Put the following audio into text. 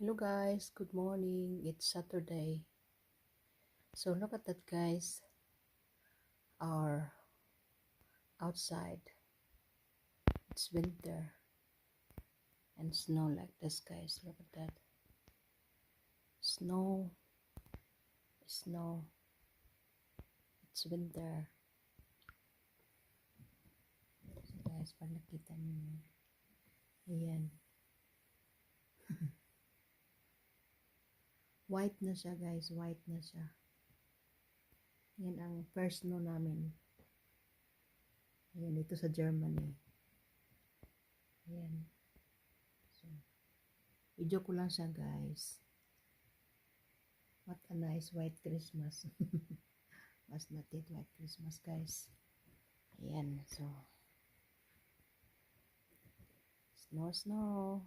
Hello guys, good morning. It's Saturday. So look at that guys. Our outside. It's winter and snow like this guys. Look at that. Snow, snow. It's winter. So guys, para nakita niyo. Ayan. White na siya guys, white na siya. Yan ang first snow namin. Ayan, dito sa Germany. Ayan. So, video ko lang siya guys. What a nice white Christmas. Mas not yet white Christmas guys. Ayan, so. Snow, snow.